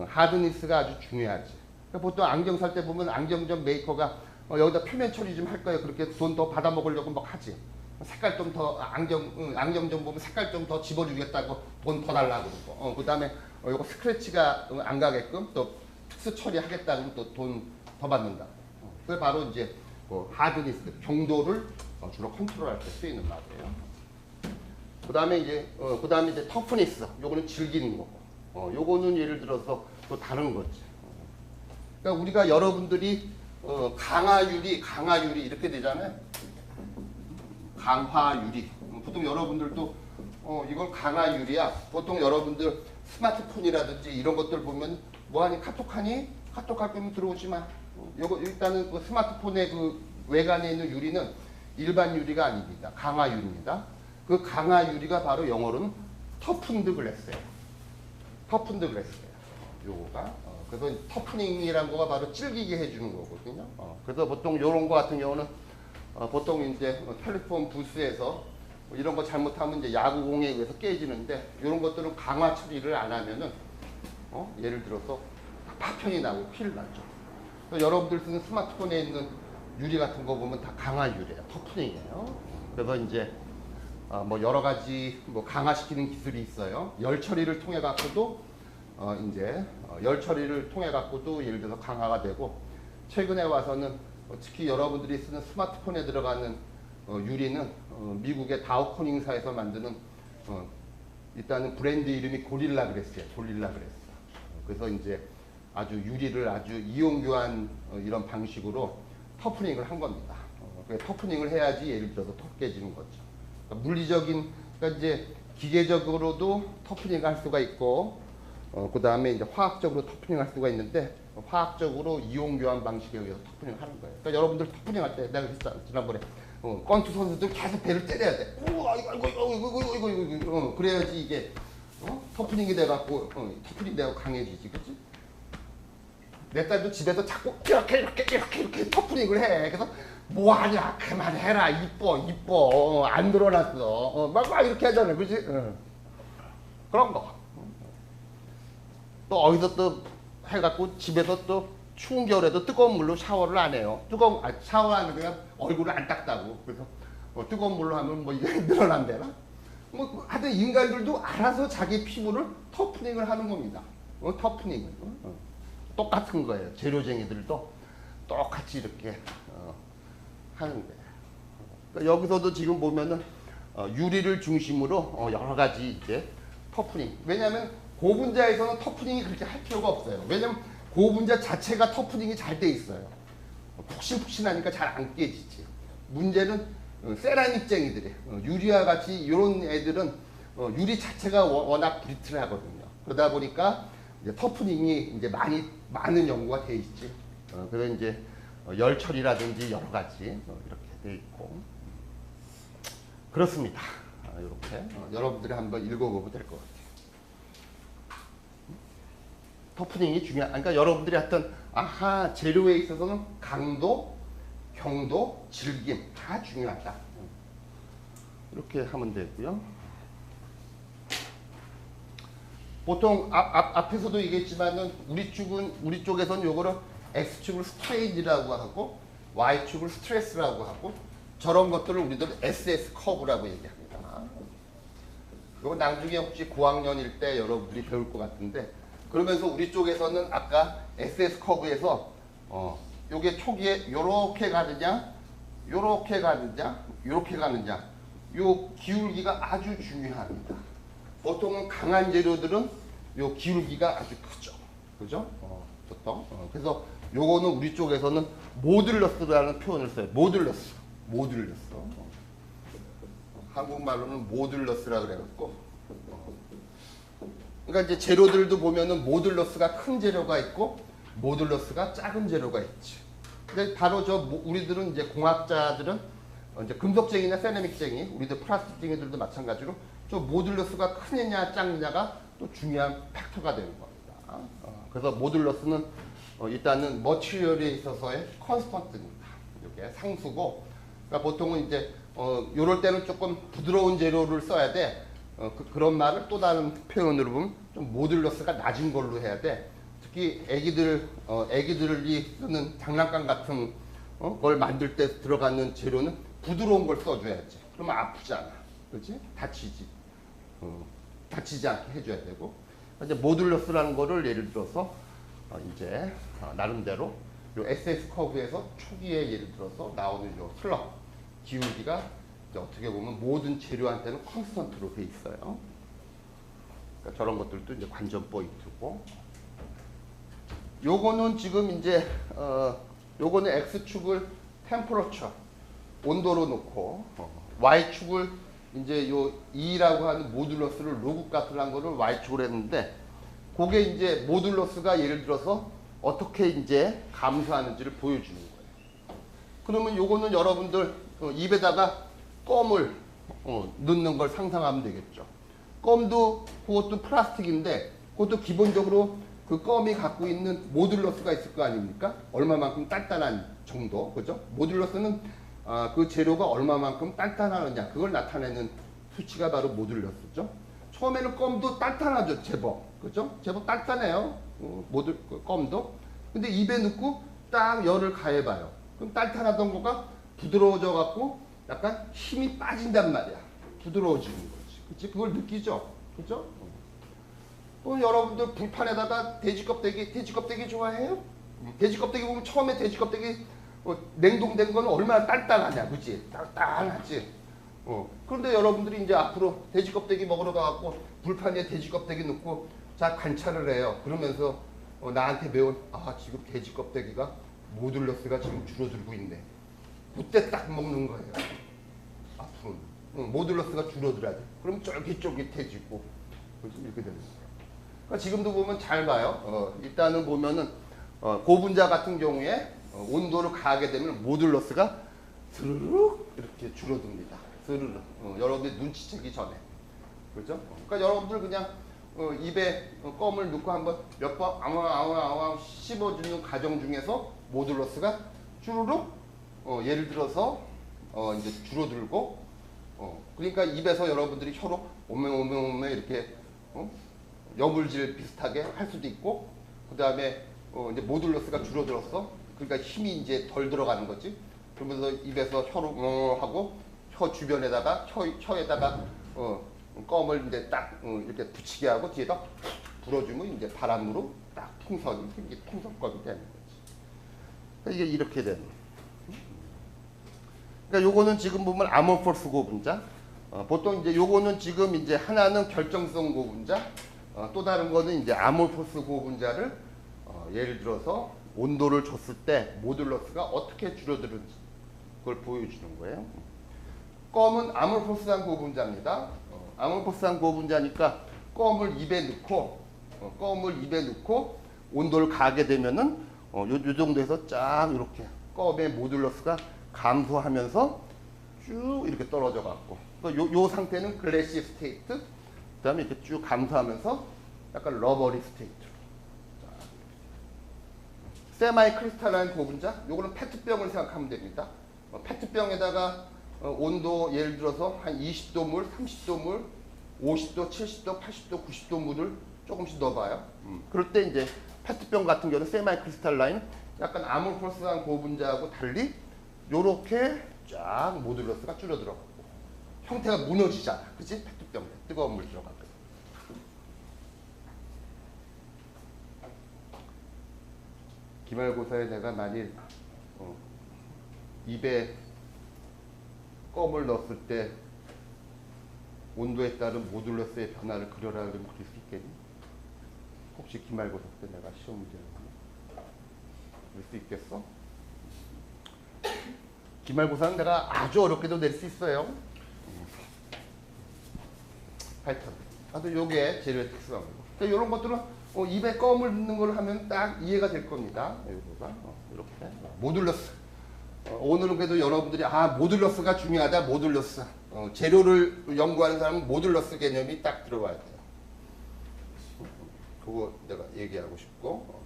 하드니스가 아주 중요하지. 그러니까 보통 안경 살 때 보면 안경점 메이커가 여기다 표면 처리 좀 할 거예요. 그렇게 돈 더 받아 먹으려고 막 하지. 색깔 좀 더 안경 좀 보면 색깔 좀 더 집어주겠다고 돈 더 달라고 그러고 그 다음에 요거 스크래치가 안 가게끔 또 특수 처리하겠다 그러면 또 돈 더 받는다. 그게 바로 이제 하드니스, 경도를 주로 컨트롤할 때 쓰이는 말이에요. 그 다음에 이제 터프니스, 요거는 즐기는 거고 요거는 예를 들어서 또 다른 거지. 그러니까 우리가 여러분들이 강화유리 이렇게 되잖아요. 강화유리. 보통 여러분들도 이건 강화유리야. 보통 여러분들 스마트폰이라든지 이런 것들 보면 뭐하니 카톡하니? 카톡할 거면 들어오지 마. 요거 일단은 그 스마트폰의 그 외관에 있는 유리는 일반 유리가 아닙니다. 강화유리입니다. 그 강화유리가 바로 영어로는 터픈드 글래스예요. 터픈드 글래스예요. 요거가 그래서 터프닝이라는 거가 바로 질기게 해주는 거거든요. 그래서 보통 요런 거 같은 경우는 보통 이제 텔레폰 부스에서 이런 거 잘못하면 이제 야구공에 의해서 깨지는데 이런 것들은 강화 처리를 안 하면은 예를 들어서 파편이 나고 피를 나죠. 여러분들 쓰는 스마트폰에 있는 유리 같은 거 보면 다 강화 유리예요. 터프닝이에요. 그래서 이제 뭐 여러 가지 뭐 강화시키는 기술이 있어요. 열 처리를 통해 갖고도 이제 열 처리를 통해 갖고도 예를 들어서 강화가 되고, 최근에 와서는 특히 여러분들이 쓰는 스마트폰에 들어가는 유리는 미국의 다우코닝사에서 만드는 일단은 브랜드 이름이 고릴라 그래스예요. 고릴라 그래스. 그래서 이제 아주 유리를 아주 이용 교환 이런 방식으로 터프닝을 한 겁니다. 터프닝을 해야지 예를 들어서 턱 깨지는 거죠. 그러니까 물리적인, 그러니까 이제 기계적으로도 터프닝을 할 수가 있고, 그 다음에 이제 화학적으로 터프닝을 할 수가 있는데, 화학적으로 이용 교환 방식에 의해서 터프닝을 하는 거예요. 그러니까 여러분들 터프닝 할 때 내가 그랬잖아 지난번에 권투 선수들 계속 배를 때려야 돼. 이거 그래야지 이게 터프닝이 돼갖고 터프닝 되고 강해지지, 그렇지? 내 딸도 집에서 자꾸 이렇게 터프닝을 해. 그래서 뭐하냐, 그만해라, 이뻐 안 늘어났어, 막 이렇게 하잖아, 그렇지? 그런 거. 또 어디서 또 해갖고 집에서 또 추운 겨울에도 뜨거운 물로 샤워를 안 해요. 샤워하는 그냥 얼굴을 안 닦다고. 그래서 뜨거운 물로 하면 뭐 이게 늘어난대나? 뭐 하여튼 인간들도 알아서 자기 피부를 터프닝을 하는 겁니다. 터프닝을. 똑같은 거예요. 재료쟁이들도 똑같이 이렇게 하는 거예요. 그러니까 여기서도 지금 보면은 유리를 중심으로 여러 가지 이제 터프닝. 왜냐하면 고분자에서는 터프닝이 그렇게 할 필요가 없어요. 왜냐면 고분자 자체가 터프닝이 잘 돼 있어요. 푹신푹신하니까 잘 안 깨지지. 문제는 세라믹쟁이들이 유리와 같이 이런 애들은 유리 자체가 워낙 브리틀하거든요. 그러다 보니까 이제 터프닝이 이제 많은 연구가 돼 있지. 그래서 이제 열 처리라든지 여러 가지 이렇게 돼 있고 그렇습니다. 이렇게 여러분들이 한번 읽어보면 될 것 같아요. 터프닝이 그러니까 여러분들이 하여튼 재료에 있어서는 강도, 경도, 질김 다 중요하다. 이렇게 하면 되고요. 보통 앞에서도 얘기했지만은 우리 쪽에서는 요거를 X축을 스트레인이라고 하고 Y축을 스트레스라고 하고 저런 것들을 우리들 SS 커브라고 얘기합니다. 요거 나중에 혹시 고학년일 때 여러분들이 배울 것 같은데, 그러면서 우리 쪽에서는 아까 SS 커브에서 요게 초기에 요렇게 가느냐, 요렇게 가느냐, 요렇게 가느냐, 요 기울기가 아주 중요합니다. 보통은 강한 재료들은 요 기울기가 아주 크죠. 그죠? 보통. 그래서 요거는 우리 쪽에서는 모듈러스라는 표현을 써요. 모듈러스. 한국말로는 모듈러스라 그래갖고. 그러니까 이제 재료들도 보면은 모듈러스가 큰 재료가 있고 모듈러스가 작은 재료가 있지. 근데 바로 우리들은 이제 공학자들은 이제 금속쟁이나 세라믹쟁이, 우리들 플라스틱쟁이들도 마찬가지로 저 모듈러스가 크느냐 작느냐가 또 중요한 팩터가 되는 겁니다. 그래서 모듈러스는 일단은 머티리얼에 있어서의 컨스턴트입니다. 이게 상수고, 그러니까 보통은 이제 요럴 때는 조금 부드러운 재료를 써야 돼. 그런 말을 또 다른 표현으로 보면 좀 모듈러스가 낮은 걸로 해야 돼. 특히 애기들이 쓰는 장난감 같은 걸 만들 때 들어가는 재료는 부드러운 걸 써줘야지. 그러면 아프잖아, 그렇지? 다치지 않게 해줘야 되고. 이제 모듈러스라는 거를 예를 들어서 이제 나름대로 요 SS 커브에서 초기에 예를 들어서 나오는 요 슬럽 기울기가 이제 어떻게 보면 모든 재료한테는 컨스턴트로 돼 있어요. 그러니까 저런 것들도 이제 관전 포인트고. 요거는 지금 이제 요거는 X축을 템퍼러처 온도로 놓고 Y축을 이제 요 E라고 하는 모듈러스를 로그 값을 거를 Y축으로 했는데, 그게 이제 모듈러스가 예를 들어서 어떻게 이제 감소하는지를 보여주는 거예요. 그러면 요거는 여러분들 입에다가 껌을 넣는 걸 상상하면 되겠죠. 껌도 그것도 플라스틱인데 그것도 기본적으로 그 껌이 갖고 있는 모듈러스가 있을 거 아닙니까? 얼마만큼 단단한 정도, 그죠? 모듈러스는 그 재료가 얼마만큼 단단하느냐 그걸 나타내는 수치가 바로 모듈러스죠. 처음에는 껌도 단단하죠, 제법. 그죠? 제법 단단해요. 모두 껌도. 근데 입에 넣고 딱 열을 가해봐요. 그럼 단단하던 거가 부드러워져 갖고 약간 힘이 빠진단 말이야. 부드러워지는 거지. 그치? 그걸 느끼죠? 그죠? 여러분들 불판에다가 돼지 껍데기 좋아해요? 돼지 껍데기 보면 처음에 돼지 껍데기 냉동된 거는 얼마나 단단하냐, 그치? 단단하지. 그런데 여러분들이 이제 앞으로 돼지 껍데기 먹으러 가갖고 불판에 돼지 껍데기 넣고 자 관찰을 해요. 그러면서 나한테 배운 지금 돼지 껍데기가 모듈러스가 지금 줄어들고 있네. 그때 딱 먹는 거예요. 앞으로는 모듈러스가 줄어들어야 돼. 그럼 쫄깃쫄깃해지고 이렇게 되는 거예요. 그러니까 지금도 보면 잘 봐요. 일단은 보면은 고분자 같은 경우에 온도를 가하게 되면 모듈러스가 스르륵 이렇게 줄어듭니다. 스르륵. 여러분들 눈치채기 전에. 그렇죠? 그러니까 여러분들 그냥 입에 껌을 넣고 한번 몇 번 앙왕 씹어주는 과정 중에서 모듈러스가 쭈루룩 예를 들어서 이제 줄어들고 그러니까 입에서 여러분들이 혀로 오메 이렇게 여물질 비슷하게 할 수도 있고 그 다음에 이제 모듈러스가 줄어들었어. 그러니까 힘이 이제 덜 들어가는 거지. 그러면서 입에서 혀로 하고 혀 주변에다가 혀에다가 껌을 이제 딱 이렇게 붙이게 하고 뒤에다 불어주면 이제 바람으로 딱 풍선이 이게 풍선껌이 되는 거지. 그러니까 이게 이렇게 되는. 그러니까 요거는 지금 보면 아모포스 고분자. 보통 이제 요거는 지금 이제 하나는 결정성 고분자. 또 다른 거는 이제 아모포스 고분자를 예를 들어서 온도를 줬을 때 모듈러스가 어떻게 줄어드는지 그걸 보여주는 거예요. 껌은 아모포스한 고분자입니다. 아모포스한 고분자니까 껌을 입에 넣고 온도를 가게 되면은 요 정도에서 쫙 이렇게 껌의 모듈러스가 감소하면서 쭉 이렇게 떨어져 갖고 요 상태는 글래시 스테이트. 그 다음에 이렇게 쭉 감소하면서 약간 러버리 스테이트로. 세마이 크리스탈라인 고분자. 요거는 페트병을 생각하면 됩니다. 페트병에다가 온도 예를 들어서 한 20도 물, 30도 물, 50도, 70도, 80도, 90도 물을 조금씩 넣어봐요. 그럴 때 이제 페트병 같은 경우는 세마이 크리스탈라인 약간 아모포스한 고분자하고 달리 요렇게 쫙 모듈러스가 줄어들어가고 형태가 무너지잖아. 그치? 페트병에 뜨거운 물 들어가고. 기말고사에 내가 만일 입에 껌을 넣었을 때 온도에 따른 모듈러스의 변화를 그려라 그러면 그릴 수 있겠니? 혹시 기말고사 때 내가 시험 문제를 그릴 수 있겠어? 기말고사는 내가 아주 어렵게도 낼 수 있어요. 하여튼 요게 재료의 특수한 거고. 그러니까 이런 것들은 입에 껌을 넣는 걸 하면 딱 이해가 될 겁니다. 이거가 이렇게 모듈러스. 오늘은 그래도 여러분들이 모듈러스가 중요하다. 모듈러스. 재료를 연구하는 사람은 모듈러스 개념이 딱 들어와야 돼요. 그거 내가 얘기하고 싶고.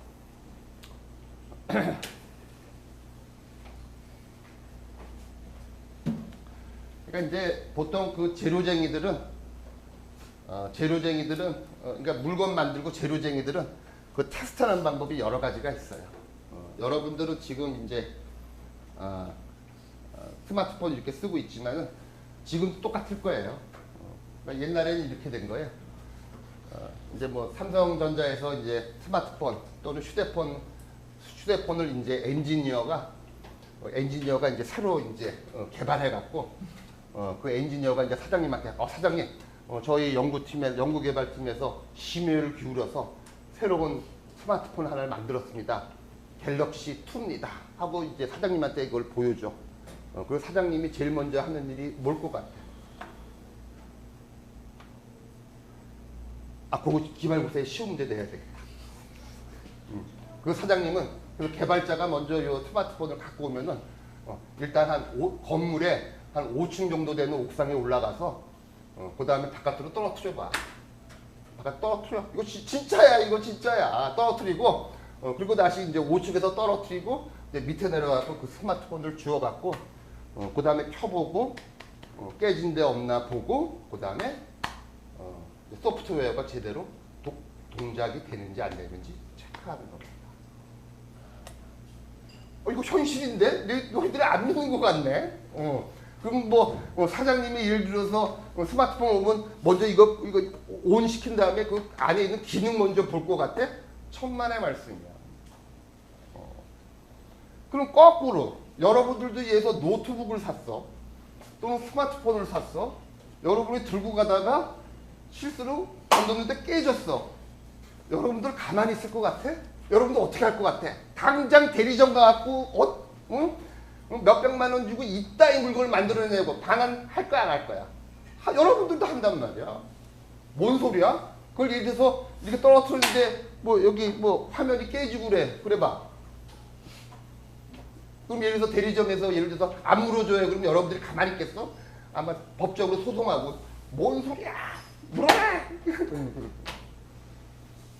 그러니까 이제 보통 그 재료쟁이들은 그러니까 물건 만들고 재료쟁이들은 그 테스트하는 방법이 여러 가지가 있어요. 여러분들은 지금 이제 스마트폰 이렇게 쓰고 있지만은 지금 똑같을 거예요. 그러니까 옛날에는 이렇게 된 거예요. 이제 뭐 삼성전자에서 이제 스마트폰 또는 휴대폰을 이제 엔지니어가 이제 새로 이제 개발해 갖고 그 엔지니어가 이제 사장님한테 사장님 저희 연구개발팀에서 심혈을 기울여서 새로운 스마트폰 하나를 만들었습니다. 갤럭시 2입니다. 하고 이제 사장님한테 이걸 보여줘. 그 사장님이 제일 먼저 하는 일이 뭘 것 같아? 그거 기말고사에 쉬운 문제 내야 되겠다. 그 사장님은 그 개발자가 먼저 이 스마트폰을 갖고 오면은 일단 건물에 한 5층 정도 되는 옥상에 올라가서 그 다음에 바깥으로 떨어뜨려 봐. 바깥 떨어뜨려. 이거 진짜야. 이거 진짜야. 떨어뜨리고 그리고 다시 이제 5층에서 떨어뜨리고 이제 밑에 내려가서 그 스마트폰을 주워갖고 그 다음에 켜보고 깨진 데 없나 보고 그 다음에 소프트웨어가 제대로 동작이 되는지 안 되는지 체크하는 겁니다. 이거 현실인데? 너희들이 안 믿는 것 같네? 그럼 사장님이 예를 들어서 스마트폰 오면 먼저 이거 온 시킨 다음에 그 안에 있는 기능 먼저 볼 것 같아? 천만의 말씀이야. 그럼 거꾸로 여러분들도 얘에서 노트북을 샀어. 또는 스마트폰을 샀어. 여러분이 들고 가다가 실수로 던졌는데 깨졌어. 여러분들 가만히 있을 것 같아? 여러분들 어떻게 할 것 같아? 당장 대리점 가갖고 몇백만 원 주고 이따위 물건을 만들어내고 반환할 거야 안 할 거야? 여러분들도 한단 말이야. 뭔 소리야? 그걸 예를 들어서 이렇게 떨어뜨리는데 여기 화면이 깨지고 그래 봐. 그럼 예를 들어서 대리점에서 예를 들어서 안 물어줘요. 그럼 여러분들이 가만히 있겠어? 아마 법적으로 소송하고 뭔 소리야? 물어라!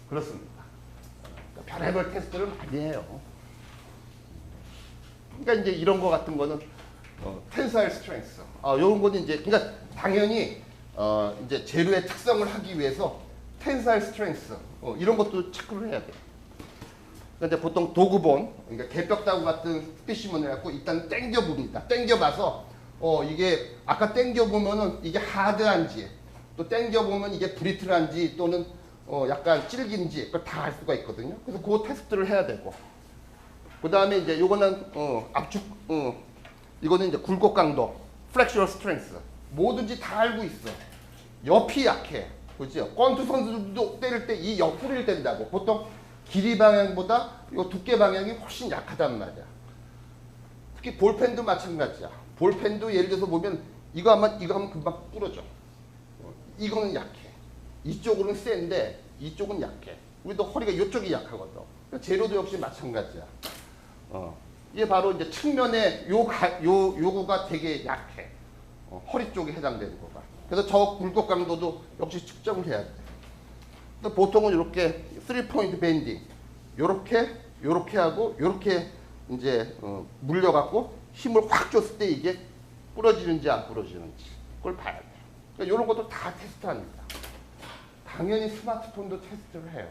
그렇습니다. 그러니까 별의별 테스트를 많이 해요. 그러니까 이제 이런 거 같은 거는 tensile strength. 이런 거는 이제 그러니까 당연히 이제 재료의 특성을 하기 위해서 tensile strength 이런 것도 체크를 해야 돼. 그러니까 보통 도구본, 그러니까 개벽다구 같은 스피시먼을 갖고 일단 땡겨 봅니다. 땡겨 봐서 이게 아까 땡겨 보면은 이게 하드한지 또 땡겨 보면 이게 브리틀한지 또는 약간 질긴지 그걸 다 알 수가 있거든요. 그래서 그 테스트를 해야 되고. 그 다음에 이제 요거는 압축 이거는 이제 굴곡 강도, flexural strength. 뭐든지 다 알고 있어. 옆이 약해. 그죠? 권투 선수들도 때릴 때 이 옆구리를 때린다고. 보통 길이 방향보다 이 두께 방향이 훨씬 약하단 말이야. 특히 볼펜도 마찬가지야. 볼펜도 예를 들어서 보면 이거 하면 금방 부러져. 이거는 약해. 이쪽으로는 센데 이쪽은 약해. 우리도 허리가 이쪽이 약하거든. 재료도 역시 마찬가지야. 이게 바로 이제 측면에 요구가 되게 약해. 허리 쪽에 해당되는 거가. 그래서 저 굴곡 강도도 역시 측정을 해야 돼. 보통은 이렇게 3포인트 밴딩. 요렇게 하고 요렇게 이제 물려갖고 힘을 확 줬을 때 이게 부러지는지 안 부러지는지 그걸 봐야 돼. 그러니까 이런 것도 다 테스트합니다. 당연히 스마트폰도 테스트를 해요.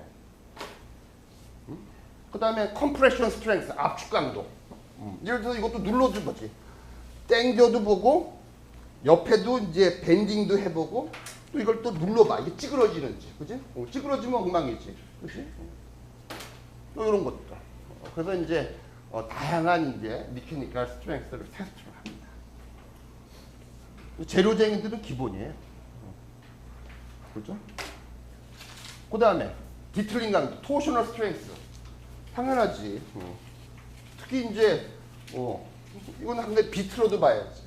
그 다음에 compression strength, 압축 강도. 예를 들어서 이것도 눌러준 거지. 땡겨도 보고 옆에도 이제 밴딩도 해보고 또 이걸 또 눌러봐. 이게 찌그러지는지, 그지? 찌그러지면 엉망이지, 그지? 또 이런 것들. 그래서 이제 다양한 이제 mechanical strength를 테스트를 합니다. 재료쟁이들은 기본이에요. 그렇죠? 그 다음에 디틀링 강도, torsional strength. 당연하지. 특히 이제 이건 한데 비틀어도 봐야지.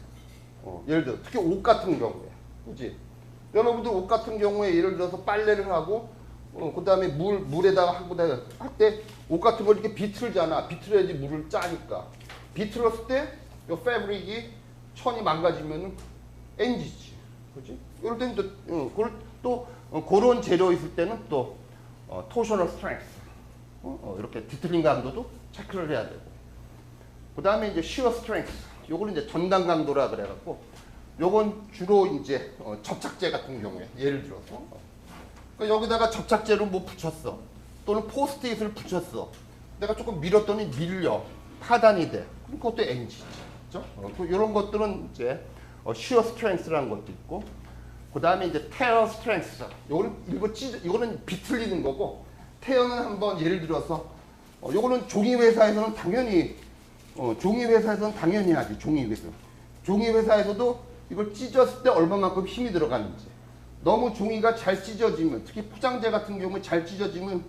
예를 들어 특히 옷 같은 경우에, 그렇지? 여러분들 옷 같은 경우에 예를 들어서 빨래를 하고 그 다음에 물에다가 하고 할 때 옷 같은 걸 이렇게 비틀잖아. 비틀어야지 물을 짜니까. 비틀었을 때 이 패브릭이 천이 망가지면은 엔지지, 그렇지? 이럴 때는 또 그런 재료 있을 때는 또 torsional strength. 이렇게 디틀링 강도도 체크를 해야 되고. 그 다음에 이제 shear strength. 요거는 이제 전당 강도라 그래갖고, 요건 주로 이제 접착제 같은 경우에 예를 들어서 그러니까 여기다가 접착제를 뭐 붙였어. 또는 포스트잇을 붙였어. 내가 조금 밀었더니 밀려. 파단이 돼. 그럼 그것도 NG지. 그렇죠? 이런 것들은 이제 shear strength라는 것도 있고, 그 다음에 이제 tear strength. 요거는 이거는 비틀리는 거고, tear는 한번 예를 들어서 요거는 종이 회사에서는 당연히 하지. 종이 회사에서도 이걸 찢었을 때 얼마만큼 힘이 들어가는지. 너무 종이가 잘 찢어지면, 특히 포장재 같은 경우에 잘 찢어지면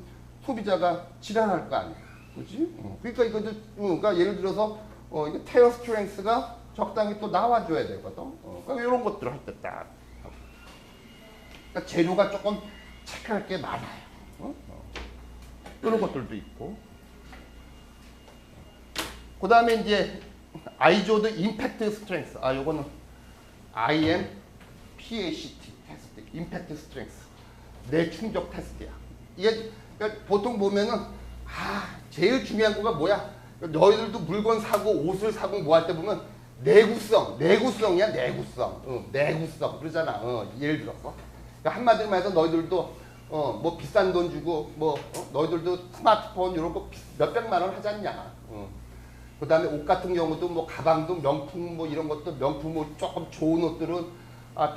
소비자가 질환할 거 아니야. 그렇지? 그러니까 이것도 그러니까 예를 들어서 이거 테어 스트렝스가 적당히 또 나와줘야 되거든. 그러니까 이런 것들을 할 때 딱. 그러니까 재료가 조금 체크할 게 많아요. 이런 것들도 있고. 그 다음에 이제 아이조드 임팩트 스트렝스. 요거는 IMPACT 테스트. 임팩트 스트렝스. 내충격 테스트야. 이게 그러니까 보통 보면은 제일 중요한 거가 뭐야? 너희들도 물건 사고 옷을 사고 뭐 할 때 보면 내구성이야. 내구성 그러잖아. 예를 들어서 그러니까 한마디로 말해서 너희들도 뭐 비싼 돈 주고 뭐 너희들도 스마트폰 이런 거 몇백만 원 하지 않냐. 그다음에 옷 같은 경우도 뭐 가방도 명품 뭐 이런 것도 명품 뭐 조금 좋은 옷들은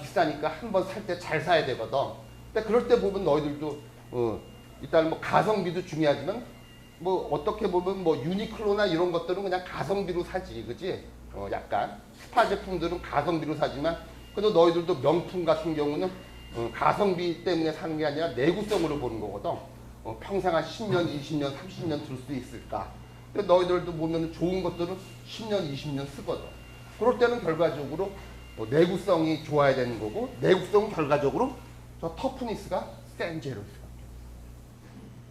비싸니까 한번 살 때 잘 사야 되거든. 근데 그럴 때 보면 너희들도 일단 뭐 가성비도 중요하지만 뭐 어떻게 보면 뭐 유니클로나 이런 것들은 그냥 가성비로 사지, 그지? 약간 스파 제품들은 가성비로 사지만 그래도 너희들도 명품 같은 경우는 가성비 때문에 사는 게 아니라 내구성으로 보는 거거든. 평생 한 10년, 20년, 30년 들 수 있을까? 근데 너희들도 보면 좋은 것들은 10년, 20년 쓰거든. 그럴 때는 결과적으로 내구성이 좋아야 되는 거고, 내구성 결과적으로 저 터프니스가 센 재료예요.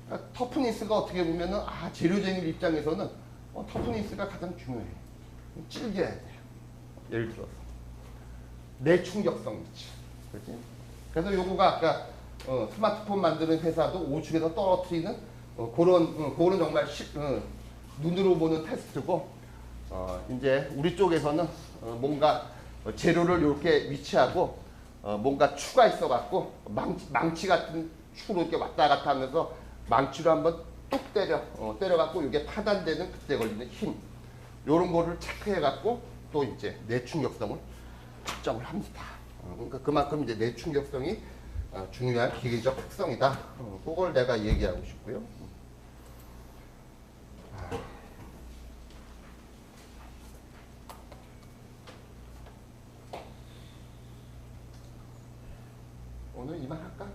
그러니까 터프니스가 어떻게 보면은 재료쟁이 입장에서는 터프니스가 가장 중요해. 질겨야 돼. 예를 들어서 내충격성 있지, 그렇지? 그래서 요거가 아까 스마트폰 만드는 회사도 우측에서 떨어뜨리는 그런 정말 눈으로 보는 테스트고, 이제 우리 쪽에서는 뭔가 재료를 이렇게 위치하고 뭔가 추가 있어 갖고 망치 같은 축으로 이렇게 왔다 갔다 하면서 망치로 한번 뚝 때려 갖고 이게 파단되는 그때 걸리는 힘, 요런 거를 체크해 갖고 또 이제 내충격성을 측정을 합니다. 그러니까 그만큼 이제 내충격성이 중요한 기계적 특성이다. 그걸 내가 얘기하고 싶고요. 오늘 이만 할까?